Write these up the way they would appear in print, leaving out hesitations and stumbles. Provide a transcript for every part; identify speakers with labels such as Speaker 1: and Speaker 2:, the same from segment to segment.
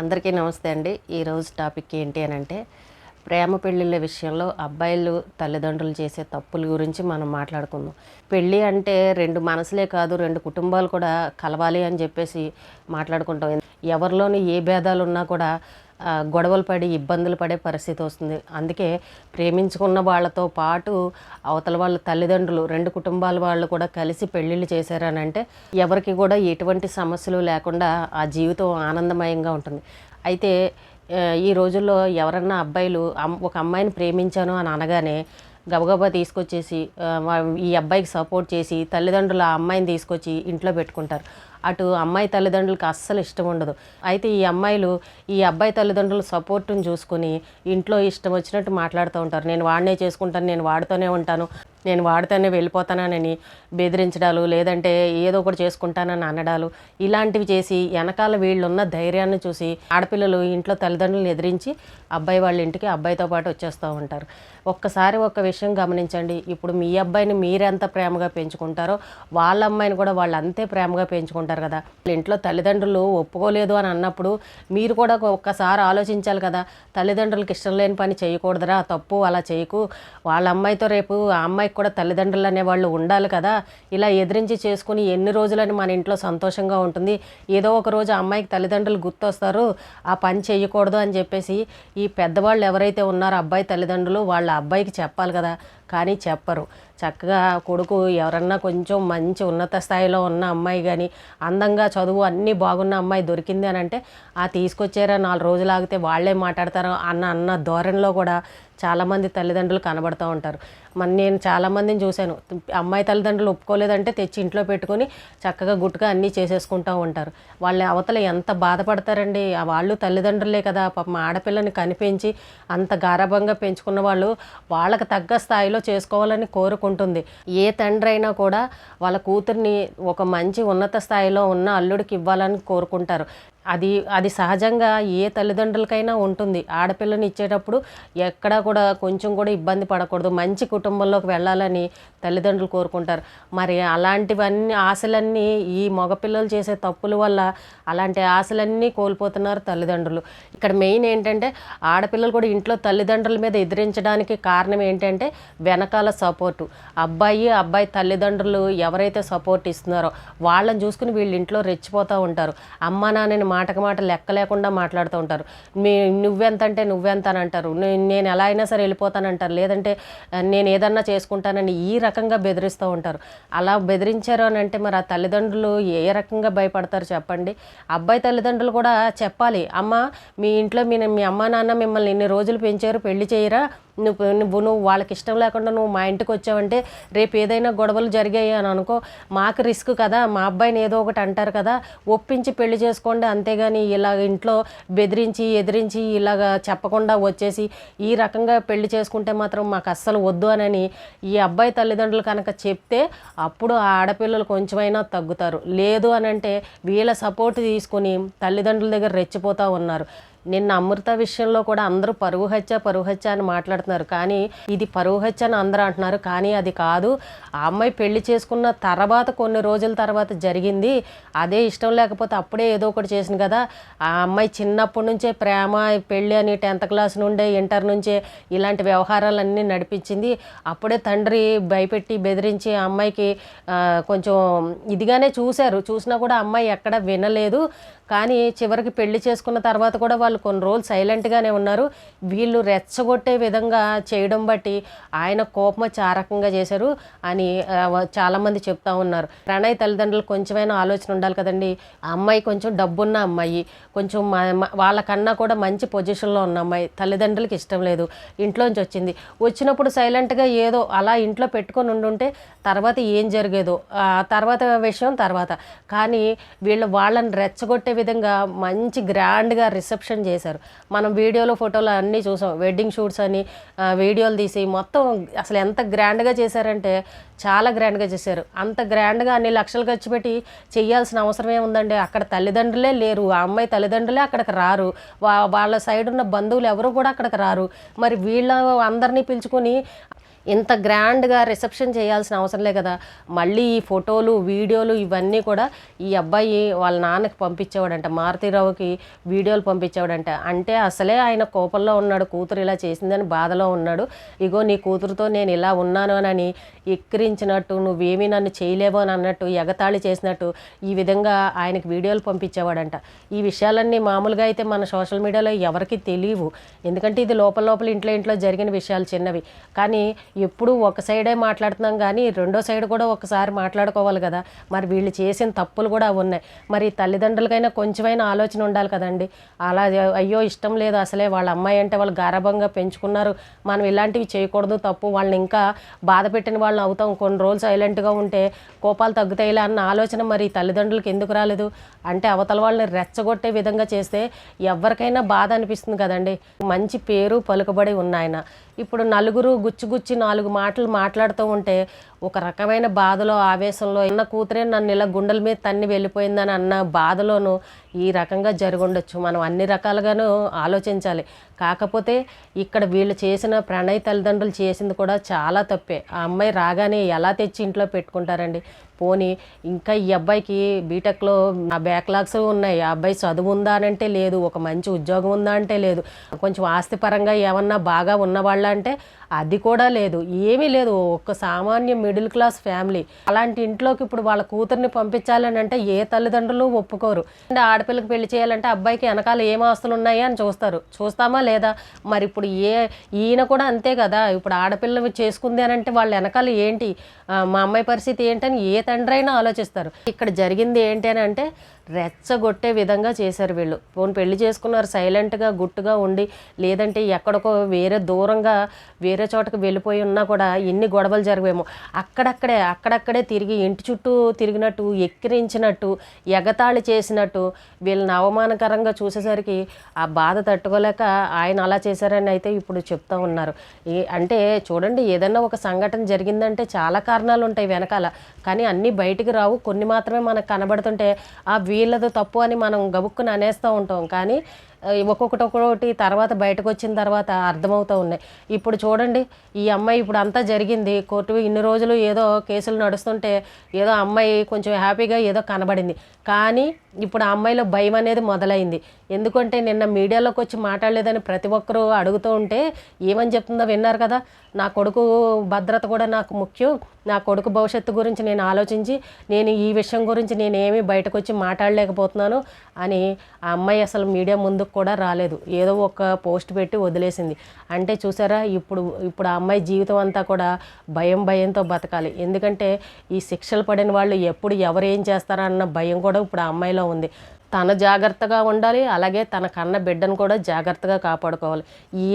Speaker 1: అందరికీ నమస్తే అండి. ఈరోజు టాపిక్ ఏంటి అని అంటే ప్రేమ పెళ్ళిళ్ళ విషయంలో అబ్బాయిలు తల్లిదండ్రులు చేసే తప్పుల గురించి మనం మాట్లాడుకుందాం. పెళ్ళి అంటే రెండు మనసులే కాదు, రెండు కుటుంబాలు కూడా కలవాలి అని చెప్పేసి మాట్లాడుకుంటాం. ఎవరిలోని ఏ భేదాలు ఉన్నా కూడా గొడవలు పడి ఇబ్బందులు పడే పరిస్థితి వస్తుంది. అందుకే ప్రేమించుకున్న వాళ్ళతో పాటు అవతల వాళ్ళ తల్లిదండ్రులు రెండు కుటుంబాల వాళ్ళు కూడా కలిసి పెళ్ళిళ్ళు చేశారనంటే ఎవరికి కూడా ఎటువంటి సమస్యలు లేకుండా ఆ జీవితం ఆనందమయంగా ఉంటుంది. అయితే ఈ రోజుల్లో ఎవరన్నా అబ్బాయిలు ఒక అమ్మాయిని ప్రేమించాను అని అనగానే గబగబా తీసుకొచ్చేసి ఈ అబ్బాయికి సపోర్ట్ చేసి తల్లిదండ్రులు ఆ అమ్మాయిని తీసుకొచ్చి ఇంట్లో పెట్టుకుంటారు. అటు అమ్మాయి తల్లిదండ్రులకి అస్సలు ఇష్టం ఉండదు. అయితే ఈ అమ్మాయిలు ఈ అబ్బాయి తల్లిదండ్రుల సపోర్టును చూసుకొని ఇంట్లో ఇష్టం వచ్చినట్టు మాట్లాడుతూ ఉంటారు. నేను వాడినే చేసుకుంటాను, నేను వాడితోనే ఉంటాను, నేను వాడితోనే వెళ్ళిపోతానని బెదిరించడాలు, లేదంటే ఏదో ఒకటి చేసుకుంటానని అనడాలు, ఇలాంటివి చేసి వెనకాల వీళ్ళున్న ధైర్యాన్ని చూసి ఆడపిల్లలు ఇంట్లో తల్లిదండ్రులను ఎదిరించి అబ్బాయి వాళ్ళ ఇంటికి అబ్బాయితో పాటు వచ్చేస్తూ ఉంటారు. ఒక్కసారి ఒక విషయం గమనించండి. ఇప్పుడు మీ అబ్బాయిని మీరెంత ప్రేమగా పెంచుకుంటారో వాళ్ళ అమ్మాయిని కూడా వాళ్ళు అంతే ప్రేమగా పెంచుకుంటారు కదా. ఇంట్లో తల్లిదండ్రులు ఒప్పుకోలేదు అని అన్నప్పుడు మీరు కూడా ఒక్కసారి ఆలోచించాలి కదా. తల్లిదండ్రులకు ఇష్టం లేని పని చేయకూడదురా, తప్పు, అలా చేయకు, వాళ్ళ అమ్మాయితో రేపు ఆ అమ్మాయికి కూడా తల్లిదండ్రులు అనేవాళ్ళు ఉండాలి కదా. ఇలా ఎదిరించి చేసుకుని ఎన్ని రోజులని మన ఇంట్లో సంతోషంగా ఉంటుంది. ఏదో ఒక రోజు ఆ అమ్మాయికి తల్లిదండ్రులు గుర్తొస్తారు, ఆ పని చేయకూడదు అని చెప్పేసి ఈ పెద్దవాళ్ళు ఎవరైతే ఉన్నారో అబ్బాయి తల్లిదండ్రులు వాళ్ళ అబ్బాయికి చెప్పాలి కదా. కానీ చెప్పరు. చక్కగా కొడుకు ఎవరన్నా కొంచెం మంచి ఉన్నత స్థాయిలో ఉన్న అమ్మాయి కానీ అందంగా చదువు అన్నీ బాగున్న అమ్మాయి దొరికింది అని అంటే తీసుకొచ్చారా 4 రోజులు ఆగితే వాళ్ళే మాట్లాడతారు అన్న ధోరణిలో కూడా చాలామంది తల్లిదండ్రులు కనబడుతూ ఉంటారు. నేను చాలామందిని చూశాను. అమ్మాయి తల్లిదండ్రులు ఒప్పుకోలేదంటే తెచ్చి ఇంట్లో పెట్టుకొని చక్కగా గుట్టుగా అన్నీ చేసేసుకుంటూ ఉంటారు. వాళ్ళ అవతల ఎంత బాధపడతారండి. వాళ్ళు తల్లిదండ్రులే కదా, పాపం ఆడపిల్లని కనిపించి అంత గారాబంగా పెంచుకున్న వాళ్ళు వాళ్ళకి తగ్గ స్థాయిలో చేసుకోవాలని కోరుకుంటుంది. ఏ తండ్రి అయినా కూడా వాళ్ళ కూతుర్ని ఒక మంచి ఉన్నత స్థాయిలో ఉన్న అల్లుడికి ఇవ్వాలని కోరుకుంటారు. అది సహజంగా ఏ తల్లిదండ్రులకైనా ఉంటుంది. ఆడపిల్లని ఇచ్చేటప్పుడు ఎక్కడా కూడా కొంచెం కూడా ఇబ్బంది పడకూడదు, మంచి కుటుంబంలోకి వెళ్ళాలని తల్లిదండ్రులు కోరుకుంటారు. మరి అలాంటివన్నీ ఆశలన్నీ ఈ మగపిల్లలు చేసే తప్పుల వల్ల అలాంటి ఆశలన్నీ కోల్పోతున్నారు తల్లిదండ్రులు. ఇక్కడ మెయిన్ ఏంటంటే ఆడపిల్లలు కూడా ఇంట్లో తల్లిదండ్రుల మీద ఎదిరించడానికి కారణం ఏంటంటే వెనకాల సపోర్టు. అబ్బాయి తల్లిదండ్రులు ఎవరైతే సపోర్ట్ ఇస్తున్నారో వాళ్ళని చూసుకుని వీళ్ళు ఇంట్లో రెచ్చిపోతూ ఉంటారు. అమ్మ నాన్నని మాటకు మాట లెక్క లేకుండా మాట్లాడుతూ ఉంటారు. నువ్వెంత అంటే నువ్వెంత అని అంటారు. నేను ఎలా అయినా సరే వెళ్ళిపోతానంటారు, లేదంటే నేను ఏదన్నా చేసుకుంటానని ఈ రకంగా బెదిరిస్తూ ఉంటారు. అలా బెదిరించారు అని అంటే మరి ఆ తల్లిదండ్రులు ఏ రకంగా భయపడతారు చెప్పండి. అబ్బాయి తల్లిదండ్రులు కూడా చెప్పాలి, అమ్మ మీ ఇంట్లో మీ అమ్మ నాన్న మిమ్మల్ని ఇన్ని రోజులు పెంచారు, పెళ్లి చేయరా, నువ్వు వాళ్ళకి ఇష్టం లేకుండా నువ్వు మా ఇంటికి వచ్చావంటే రేపు ఏదైనా గొడవలు జరిగాయి అని అనుకో, మాకు రిస్క్ కదా, మా అబ్బాయిని ఏదో ఒకటి అంటారు కదా, ఒప్పించి పెళ్లి చేసుకోండి. అంతేగాని ఇలాగ ఇంట్లో బెదిరించి ఎదిరించి ఇలాగ చెప్పకుండా వచ్చేసి ఈ రకంగా పెళ్లి చేసుకుంటే మాత్రం మాకు అస్సలు వద్దు అని ఈ అబ్బాయి తల్లిదండ్రులు కనుక చెప్తే అప్పుడు ఆ ఆడపిల్లలు కొంచెమైనా తగ్గుతారు. లేదు అని అంటే వీళ్ళ సపోర్ట్ తీసుకొని తల్లిదండ్రుల దగ్గర రెచ్చిపోతూ ఉన్నారు. నిన్న అమృత విషయంలో కూడా అందరూ పరువు హత్య అని మాట్లాడుతున్నారు. కానీ ఇది పరువు హత్య అని అందరూ అంటున్నారు, కానీ అది కాదు. ఆ అమ్మాయి పెళ్లి చేసుకున్న తర్వాత కొన్ని రోజుల తర్వాత జరిగింది. అదే ఇష్టం లేకపోతే అప్పుడే ఏదో ఒకటి చేసింది కదా. ఆ అమ్మాయి చిన్నప్పటి నుంచే ప్రేమ పెళ్ళి అని 10th క్లాస్ నుండే ఇంటర్ నుంచే ఇలాంటి వ్యవహారాలన్నీ నడిపించింది. అప్పుడే తండ్రి భయపెట్టి బెదిరించి ఆ అమ్మాయికి కొంచెం ఇదిగానే చూసినా కూడా అమ్మాయి ఎక్కడ వినలేదు. కానీ చివరికి పెళ్లి చేసుకున్న తర్వాత కూడా వాళ్ళు కొన్ని రోజులు సైలెంట్గానే ఉన్నారు. వీళ్ళు రెచ్చగొట్టే విధంగా చేయడం బట్టి ఆయన కోపం వచ్చి ఆ రకంగా చేశారు అని చాలామంది చెప్తా ఉన్నారు. ప్రణయ్ తల్లిదండ్రులు కొంచెమైనా ఆలోచన ఉండాలి కదండి. ఆ అమ్మాయి కొంచెం డబ్బున్న అమ్మాయి, కొంచెం వాళ్ళకన్నా కూడా మంచి పొజిషన్లో ఉన్న అమ్మాయి, తల్లిదండ్రులకి ఇష్టం లేదు, ఇంట్లోంచి వచ్చినప్పుడు సైలెంట్గా ఏదో అలా ఇంట్లో పెట్టుకొని ఉండుంటే తర్వాత ఏం జరిగేదో తర్వాత విషయం తర్వాత. కానీ వాళ్ళని రెచ్చగొట్టే విధంగా మంచి గ్రాండ్గా రిసెప్షన్ చేశారు. మనం వీడియోలో ఫోటోలు అన్నీ చూసాం. వెడ్డింగ్ షూట్స్ అని వీడియోలు తీసి మొత్తం అసలు ఎంత గ్రాండ్గా చేశారంటే చాలా గ్రాండ్గా చేశారు. అంత గ్రాండ్గా అన్ని లక్షలు ఖర్చు పెట్టి చేయాల్సిన అవసరం ఏముందండి. అక్కడ తల్లిదండ్రులే లేరు, ఆ అమ్మాయి తల్లిదండ్రులే అక్కడికి రారు, వాళ్ళ సైడ్ ఉన్న బంధువులు ఎవరు కూడా అక్కడికి రారు. మరి వీళ్ళ అందరినీ పిలుచుకొని ఇంత గ్రాండ్గా రిసెప్షన్ చేయాల్సిన అవసరం లే కదా. మళ్ళీ ఈ ఫోటోలు వీడియోలు ఇవన్నీ కూడా ఈ అబ్బాయి వాళ్ళ నాన్నకి పంపించేవాడంట, మారుతీరావుకి వీడియోలు పంపించేవాడంట. అంటే అసలే ఆయన కోపంలో ఉన్నాడు, కూతురు ఇలా చేసిందని బాధలో ఉన్నాడు. ఇగో నీ కూతురుతో నేను ఇలా ఉన్నాను అని ఎక్కిరించినట్టు, నువ్వేమీ నన్ను చేయలేవో అని అన్నట్టు, ఎగతాళి చేసినట్టు ఈ విధంగా ఆయనకి వీడియోలు పంపించేవాడంట. ఈ విషయాలన్నీ మామూలుగా అయితే మన సోషల్ మీడియాలో ఎవరికి తెలియవు, ఎందుకంటే ఇది లోపల లోపల ఇంట్లో జరిగిన విషయాలు చిన్నవి. కానీ ఎప్పుడూ ఒక సైడే మాట్లాడుతున్నాం, కానీ రెండో సైడ్ కూడా ఒకసారి మాట్లాడుకోవాలి కదా. మరి వీళ్ళు చేసిన తప్పులు కూడా ఉన్నాయి. మరి తల్లిదండ్రులకైనా కొంచెమైనా ఆలోచన ఉండాలి కదండి. అలా అయ్యో ఇష్టం లేదు అసలే వాళ్ళ అమ్మాయి అంటే వాళ్ళు గారాబంగా పెంచుకున్నారు, మనం ఇలాంటివి చేయకూడదు, తప్పు, వాళ్ళని ఇంకా బాధ పెట్టిన వాళ్ళని అవుతాం, కొన్ని రోజులు సైలెంట్గా ఉంటే కోపాలు తగ్గుతాయిలే అన్న ఆలోచన మరి తల్లిదండ్రులకి ఎందుకు రాలేదు? అంటే అవతల వాళ్ళని రెచ్చగొట్టే విధంగా చేస్తే ఎవరికైనా బాధ అనిపిస్తుంది కదండి. మంచి పేరు పలుకుబడి ఉన్నాయన. ఇప్పుడు నలుగురు గుచ్చి 4 మాటలు మాట్లాడుతూ ఉంటే ఒక రకమైన బాధలో, ఆవేశంలో, అన్న కూతురే నన్ను ఇలా గుండెల మీద తన్ని వెళ్ళిపోయిందని అన్న బాధలోనూ ఈ రకంగా జరుగుండొచ్చు. మనం అన్ని రకాలుగాను ఆలోచించాలి. కాకపోతే ఇక్కడ వీళ్ళు చేసిన ప్రణయ్ తల్లిదండ్రులు చేసింది కూడా చాలా తప్పే. ఆ అమ్మాయి రాగానే ఎలా తెచ్చి ఇంట్లో పెట్టుకుంటారండి? పోనీ ఇంకా ఈ అబ్బాయికి బీటెక్లో బ్యాక్లాగ్స్ ఉన్నాయి, ఆ అబ్బాయి చదువు ఉందా అని అంటే లేదు, ఒక మంచి ఉద్యోగం ఉందా అంటే లేదు, కొంచెం ఆస్తిపరంగా ఏమన్నా బాగా ఉన్నవాళ్ళ అంటే అది కూడా లేదు, ఏమీ లేదు. ఒక సామాన్య మిడిల్ క్లాస్ ఫ్యామిలీ. అలాంటి ఇంట్లోకి ఇప్పుడు వాళ్ళ కూతుర్ని పంపించాలని అంటే ఏ తల్లిదండ్రులు ఒప్పుకోరు. అంటే ఆడపిల్లకి పెళ్లి చేయాలంటే అబ్బాయికి వెనకాల ఏం ఆస్తులు ఉన్నాయా అని చూస్తారు. చూస్తామా లేదా? మరి ఇప్పుడు ఈయన కూడా అంతే కదా. ఇప్పుడు ఆడపిల్ల చేసుకుంది అని అంటే వాళ్ళ వెనకాల ఏంటి, మా అమ్మాయి పరిస్థితి ఏంటని ఏ తండ్రి అయినా ఆలోచిస్తారు. ఇక్కడ జరిగింది ఏంటి అని అంటే రెచ్చగొట్టే విధంగా చేశారు వీళ్ళు. పోనీ పెళ్లి చేసుకున్నారు, సైలెంట్గా గుట్టుగా ఉండి, లేదంటే ఎక్కడికో వేరే దూరంగా వేరే చోటకి వెళ్ళిపోయి ఉన్నా కూడా ఎన్ని గొడవలు జరిగేమో. అక్కడక్కడే తిరిగి ఇంటి చుట్టూ తిరిగినట్టు, ఎక్కిరించినట్టు, ఎగతాళి చేసినట్టు వీళ్ళని అవమానకరంగా చూసేసరికి ఆ బాధ తట్టుకోలేక ఆయన అలా చేశారని అయితే ఇప్పుడు చెప్తూ ఉన్నారు. అంటే చూడండి, ఏదన్నా ఒక సంఘటన జరిగిందంటే చాలా కారణాలు ఉంటాయి వెనకాల, కానీ అన్నీ బయటికి రావు. కొన్ని మాత్రమే మనకు కనబడుతుంటే వీళ్ళది తప్పు అని మనం గబుక్కుని అనేస్తూ ఉంటాం. కానీ ఒక్కొక్కటి తర్వాత బయటకు వచ్చిన తర్వాత అర్థమవుతూ ఉన్నాయి. ఇప్పుడు చూడండి, ఈ అమ్మాయి ఇప్పుడు అంతా జరిగింది, కోర్టు ఇన్ని రోజులు ఏదో కేసులు నడుస్తుంటే ఏదో అమ్మాయి కొంచెం హ్యాపీగా ఏదో కనబడింది. కానీ ఇప్పుడు ఆ అమ్మాయిలో భయం అనేది మొదలైంది. ఎందుకంటే నిన్న మీడియాలోకి వచ్చి మాట్లాడలేదని ప్రతి ఒక్కరూ అడుగుతూ ఉంటే ఏమని చెప్తుందో విన్నారు కదా. నా కొడుకు భద్రత కూడా నాకు ముఖ్యం, నా కొడుకు భవిష్యత్తు గురించి నేను ఆలోచించి నేను ఈ విషయం గురించి నేనేమీ బయటకు వచ్చి మాట్లాడలేకపోతున్నాను అని ఆ అమ్మాయి అసలు మీడియా ముందుకు కూడా రాలేదు. ఏదో ఒక పోస్ట్ పెట్టి వదిలేసింది. అంటే చూసారా, ఇప్పుడు ఆ అమ్మాయి జీవితం అంతా కూడా భయంతో బతకాలి. ఎందుకంటే ఈ శిక్షలు పడిన వాళ్ళు ఎప్పుడు ఎవరు ఏం చేస్తారా అన్న భయం కూడా ఇప్పుడు ఆ అమ్మాయిలో ఉంది. తన జాగ్రత్తగా ఉండాలి, అలాగే తన కన్న బిడ్డను కూడా జాగ్రత్తగా కాపాడుకోవాలి.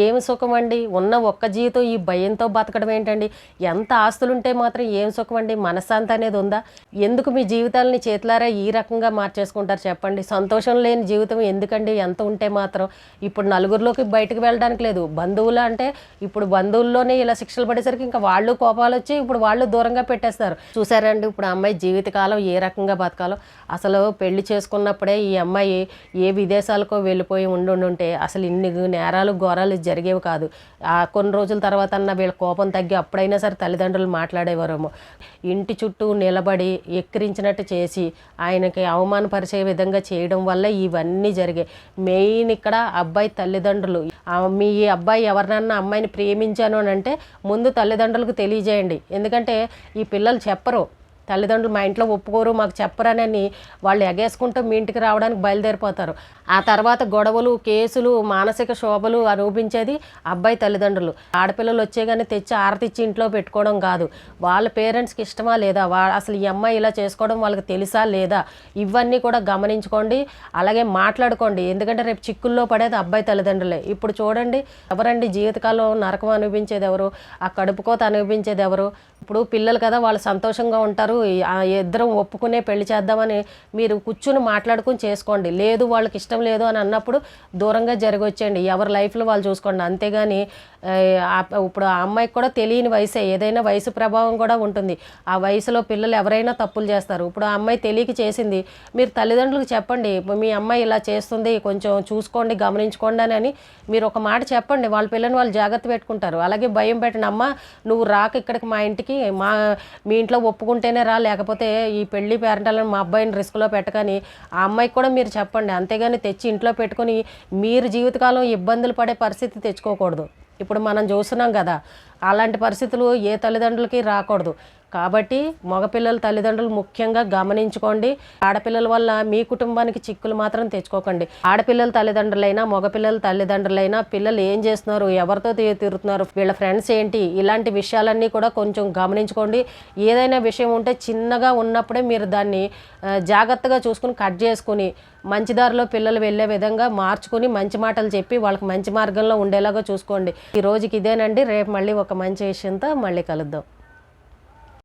Speaker 1: ఏమి సుఖం అండి, ఉన్న ఒక్క జీవితం ఈ భయంతో బతకడం ఏంటండి? ఎంత ఆస్తులుంటే మాత్రం ఏం సుఖం అండి? మనశ్శాంతి అనేది ఉందా? ఎందుకు మీ జీవితాలని చేతులారా ఈ రకంగా మార్చేసుకుంటారు చెప్పండి? సంతోషం లేని జీవితం ఎందుకండి? ఎంత ఉంటే మాత్రం ఇప్పుడు నలుగురిలోకి బయటకు వెళ్ళడానికి లేదు. బంధువులు అంటే ఇప్పుడు బంధువుల్లోనే ఇలా శిక్షలు పడేసరికి ఇంకా వాళ్ళు కోపాలు వచ్చి ఇప్పుడు వాళ్ళు దూరంగా పెట్టేస్తారు. చూసారండి ఇప్పుడు అమ్మాయి జీవితకాలం ఏ రకంగా బతకాలో. అసలు పెళ్లి చేసుకున్నప్పుడే ఈ అమ్మాయి ఏ విదేశాలకో వెళ్ళిపోయి ఉండుంటే అసలు ఇన్ని నేరాలు ఘోరాలు జరిగేవి కాదు. కొన్ని రోజుల తర్వాత అన్న వీళ్ళ కోపం తగ్గి అప్పుడైనా సరే తల్లిదండ్రులు మాట్లాడేవారేమో. ఇంటి చుట్టూ నిలబడి ఎక్కిరించినట్టు చేసి ఆయనకి అవమానపరిచే విధంగా చేయడం వల్ల ఇవన్నీ జరిగాయి. మెయిన్ ఇక్కడ అబ్బాయి తల్లిదండ్రులు, మీ అబ్బాయి ఎవరినన్నా అమ్మాయిని ప్రేమించాను అని అంటే ముందు తల్లిదండ్రులకు తెలియజేయండి. ఎందుకంటే ఈ పిల్లలు చెప్పరు, తల్లిదండ్రులు మా ఇంట్లో ఒప్పుకోరు, మాకు చెప్పరనని వాళ్ళు ఎగేసుకుంటూ మీ ఇంటికి రావడానికి బయలుదేరిపోతారు. ఆ తర్వాత గొడవలు, కేసులు, మానసిక శోభలు అనుభవించేది అబ్బాయి తల్లిదండ్రులు. ఆడపిల్లలు వచ్చే కానీ తెచ్చి ఆరతిచ్చి ఇంట్లో పెట్టుకోవడం కాదు. వాళ్ళ పేరెంట్స్కి ఇష్టమా లేదా, అసలు ఈ అమ్మాయి ఇలా చేసుకోవడం వాళ్ళకి తెలుసా లేదా, ఇవన్నీ కూడా గమనించుకోండి. అలాగే మాట్లాడుకోండి. ఎందుకంటే రేపు చిక్కుల్లో పడేది అబ్బాయి తల్లిదండ్రులే. ఇప్పుడు చూడండి, ఎవరండి జీవితకాలం నరకం అనుభవించేది ఎవరు, ఆ కడుపుకోత అనుభవించేది ఎవరు? ఇప్పుడు పిల్లలు కదా, వాళ్ళు సంతోషంగా ఉంటారు, ఇద్దరం ఒప్పుకునే పెళ్లి చేద్దామని మీరు కూర్చుని మాట్లాడుకుని చేసుకోండి. లేదు వాళ్ళకి ఇష్టం లేదు అని అన్నప్పుడు దూరంగా జరిగొచ్చేయండి. ఎవరి లైఫ్లో వాళ్ళు చూసుకోండి. అంతేగాని ఇప్పుడు ఆ అమ్మాయికి కూడా తెలియని వయసే, ఏదైనా వయసు ప్రభావం కూడా ఉంటుంది. ఆ వయసులో పిల్లలు ఎవరైనా తప్పులు చేస్తారు. ఇప్పుడు ఆ అమ్మాయి తెలియక చేసింది, మీరు తల్లిదండ్రులకు చెప్పండి, మీ అమ్మాయి ఇలా చేస్తుంది, కొంచెం చూసుకోండి, గమనించుకోండి అని మీరు ఒక మాట చెప్పండి. వాళ్ళ పిల్లని వాళ్ళు జాగ్రత్త పెట్టుకుంటారు. అలాగే భయం పెట్టండి, అమ్మ నువ్వు రాక ఇక్కడికి మా ఇంటికి, మీ ఇంట్లో ఒప్పుకుంటేనే రా, లేకపోతే ఈ పెళ్లి పేరెంటాలను మా అబ్బాయిని రిస్క్లో పెట్టకని ఆ అమ్మాయికి కూడా మీరు చెప్పండి. అంతేగాని తెచ్చి ఇంట్లో పెట్టుకొని మీరు జీవితకాలం ఇబ్బందులు పడే పరిస్థితి తెచ్చుకోకూడదు. ఇప్పుడు మనం చూస్తున్నాం కదా, అలాంటి పరిస్థితులు ఏ తల్లిదండ్రులకి రాకూడదు. కాబట్టి మగపిల్లల తల్లిదండ్రులు ముఖ్యంగా గమనించుకోండి. ఆడపిల్లల వల్ల మీ కుటుంబానికి చిక్కులు మాత్రం తెచ్చుకోకండి. ఆడపిల్లల తల్లిదండ్రులైనా మగపిల్లల తల్లిదండ్రులైనా పిల్లలు ఏం చేస్తున్నారు, ఎవరితో తిరుగుతున్నారు, వీళ్ళ ఫ్రెండ్స్ ఏంటి, ఇలాంటి విషయాలన్నీ కూడా కొంచెం గమనించుకోండి. ఏదైనా విషయం ఉంటే చిన్నగా ఉన్నప్పుడే మీరు దాన్ని జాగ్రత్తగా చూసుకుని కట్ చేసుకుని మంచి దారిలో పిల్లలు వెళ్ళే విధంగా మార్చుకుని మంచి మాటలు చెప్పి వాళ్ళకి మంచి మార్గంలో ఉండేలాగా చూసుకోండి. ఈ రోజుకి ఇదేనండి. రేపు మళ్ళీ ఒక మంచి విషయంతో మళ్ళీ కలుద్దాం.